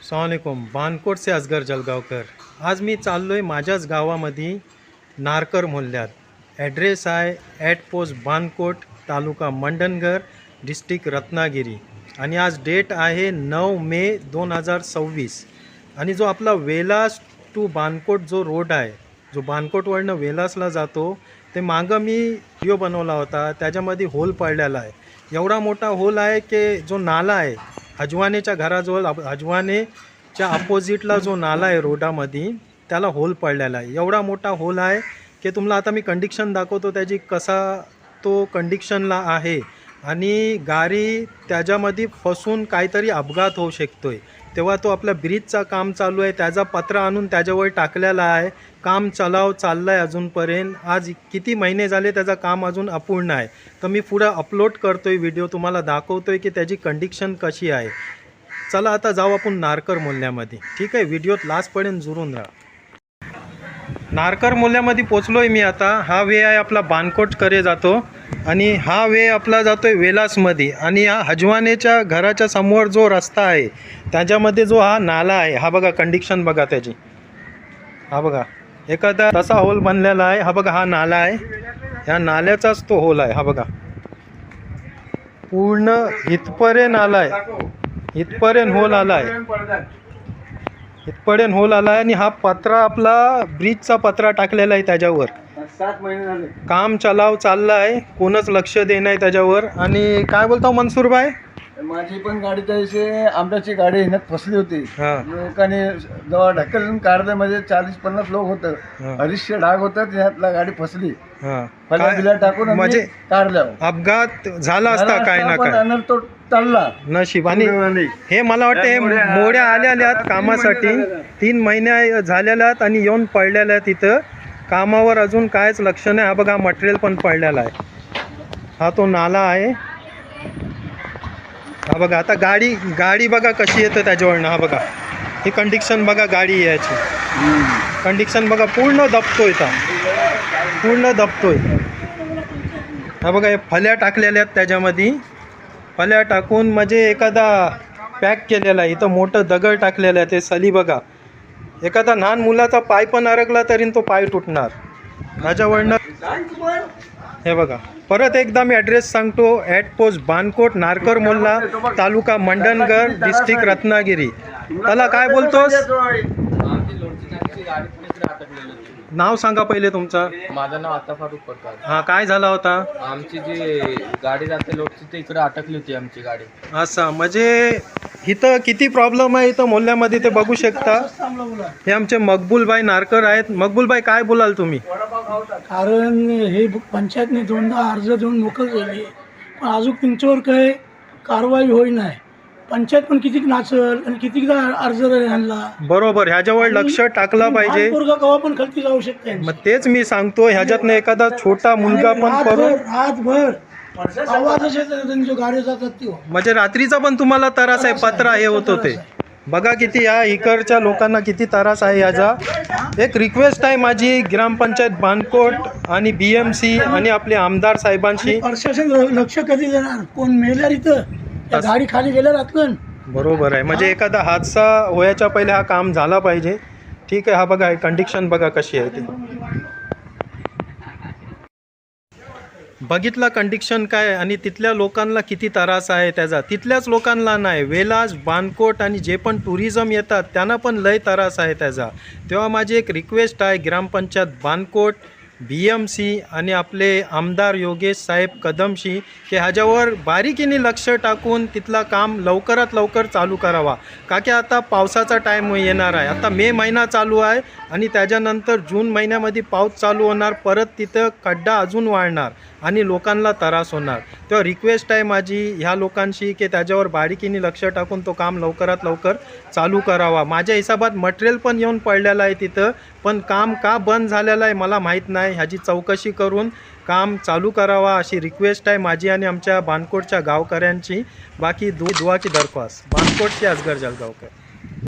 अस्सलामुअलैकुम। बानकोट से असगर जलगावकर। आज मी चाललो आहे माझ्याच गावामध्ये नारकर मोहल्ल्यात. ॲड्रेस आहे at post Bankot, taluka Mandangad, district Ratnagiri. आणि आज डेट आहे 9 मे 2026. आणि जो आपला वेलास टू बानकोट जो रोड आहे, जो बानकोटवरनं वेलासला जातो, ते मागं मी व्हिडिओ बनवला होता. त्याच्यामध्ये होल पडलेला आहे. एवढा मोठा होल आहे की जो नाला आहे हजवानेच्या घराजवळ, हजवानेच्या अपोजिटला जो नाला आहे रोडामध्ये, त्याला होल पडलेला आहे. एवढा मोठा होल आहे की तुम्हाला आता मी कंडिशन दाखवतो त्याची, कसा तो कंडिशनला आहे. आणि गाडी त्याच्यामध्ये फसून काहीतरी अपघात होऊ शकतोय. तेव्हा तो आपल्या ब्रिजचा काम चालू आहे, त्याचा पत्रा आणून त्याच्यावर टाकलेला आहे. काम चाललं आहे अजूनपर्यंत. आज किती महिने झाले त्याचं काम अजून अपूर्ण आहे. तर मी पुढं अपलोड करतो आहे व्हिडिओ, तुम्हाला दाखवतो आहे की त्याची कंडिशन कशी आहे. चला आता जाऊ आपण नारकर मोहल्ल्यामध्ये. ठीक आहे, व्हिडिओत लास्टपर्यंत जुळून राहा. नारकर मोहल्ल्यामध्ये पोचलो आहे मी आता. हा वे आहे आपला बानकोटकडे जातो आणि हा वे आपला जातो आहे वेलासमध्ये. आणि हा हजवानेच्या घराच्या समोर जो रस्ता आहे त्याच्यामध्ये जो हा नाला आहे, हा बघा कंडिशन बघा त्याची. हा बघा एखादा तसा होल बनलेला आहे. हा बघा हा नाला आहे, ह्या नाल्याचाच तो होल आहे. हा बघा पूर्ण इथपर्यंत आला आहे, इथपर्यंत होल आला आहे, इथपर्यंत होल आला आहे. आणि हा पत्रा आपला ब्रिजचा पत्रा टाकलेला आहे त्याच्यावर. 7 महिने झाले काम चाललं आहे, कोणच लक्ष देत नाही त्याच्यावर. आणि काय बोलतो मनसूर भाई, माझी पण गाडी त्याशी आंब्याची गाडी येण्यात फसली होती. हा. लोकांनी जेव्हा ढकलून काढल्यामध्ये 40-50 लोक होतं, 250 डाग होतं, त्यातला गाडी फसली. बिला टाकून म्हणजे काढल्या, अपघात झाला असता काय ना काय, तो चालला नशीब. आणि हे मला वाटतं हे मोड्या आलेल्या आहेत कामासाठी, 3 महिने झालेल्या आहेत आणि येऊन पडलेल्या आहेत इथं. कामावर अजून कायच लक्ष नाही. हा बघा मटेरियल पण पडलेला आहे. हा तो नाला आहे. हा बघा आता गाडी बघा कशी येतं त्याच्यावरनं. हा बघा ही कंडिशन बघा, गाडी याची कंडिशन बघा, पूर्ण दबतोय, पूर्ण दबतोय. हा बघा हे फल्या टाकलेल्या आहेत त्याच्यामध्ये. फल्या टाकून म्हणजे एखादा पॅक केलेला आहे. इथं मोठं दगड टाकलेलं आहे, ते सली बघा. एखादा लहान मुलाचा पाय पण अडकला तरी तो पाय तुटणार ह्याच्यावरनं. हे बघा परत एकदा मी ॲड्रेस सांगतो. At post Bankot, Narkar Mohalla, taluka Mandangad, district Ratnagiri. त्याला काय बोलतोस? नाव सांगा पहिले तुमचं. माझं नाव आता फारुख पटवार. हा, काय झाला होता? आमची जी गाडी जाते लोटची ते इकडे अटकली होती आमची गाडी. असं म्हणजे इथं किती प्रॉब्लेम आहे इथं मोहल्ल्यामध्ये ते बघू शकता. हे आमचे मकबूलभाई नारकर आहेत. मकबूलभाई काय बोलाल तुम्ही? कारण हे पंचायतने 2दा अर्ज देऊन मोकळ झाली, पण अजून त्यांच्यावर काही कारवाई होई नाही. पंचायत पण किती नाचल आणि कितीदा अर्ज आणला. बरोबर, ह्याच्यावर लक्ष टाकलं पाहिजे. कवा पण खालती जाऊ शकते. मग तेच मी सांगतो, ह्याच्यातनं एखादा छोटा मुलगा पण करून रातभर आवाज त्यांच्या गाड्या जातात ती. म्हणजे रात्रीचा पण तुम्हाला त्रास आहे, पत्रा हे होत होते. बघा किती या इकडच्या लोकांना किती त्रास आहे याचा. एक रिक्वेस्ट आहे माझी ग्रामपंचायत बानकोट आणि BMC आणि आपले आमदार साहेबांशी. प्रशासन लक्ष कधी देणार? कोण मेल्या इथं, गाडी खाली गेल्या रातून. बरोबर आहे, म्हणजे एखादा हादसा होयाच्या पहिले हा काम झाला पाहिजे. ठीक आहे, हा बघा कंडिशन बघा कशी आहे ती. बघितला कंडिशन काय आणि तिथल्या लोकांना किती त्रास आहे त्याचा. तिथल्याच लोकांना नाही, वेलास, बानकोट आणि जे पण टुरिझम येतात त्यांना पण लय त्रास आहे त्याचा. तेव्हा माझी एक रिक्वेस्ट आहे ग्रामपंचायत बानकोट, BMC आणि आपले आमदार योगेश साहेब कदमशी की ह्याच्यावर बारीकीने लक्ष टाकून तिथला काम लवकरात लवकर चालू करावा. का की आता पावसाचा टाईम येणार आहे. आता मे महिना चालू आहे आणि त्याच्यानंतर जून महिन्यामध्ये पाऊस चालू होणार. परत तिथं खड्डा अजून वाढणार आणि लोकांना त्रास होणार. तेव्हा रिक्वेस्ट आहे माझी ह्या लोकांशी की त्याच्यावर बारीकीने लक्ष टाकून तो काम लवकरात लवकर चालू करावा. माझ्या हिसाबात मटेरियल पण येऊन पडलेलं आहे तिथं, पण काम का बंद झालेलं आहे मला माहीत नाही. ह्याची चौकशी करून काम चालू करावा अशी रिक्वेस्ट आहे माझी आणि आमच्या बानकोटच्या गावकऱ्यांची. बाकी दुआ की दरख्वास्त. बानकोटचे असगर जलगावकर.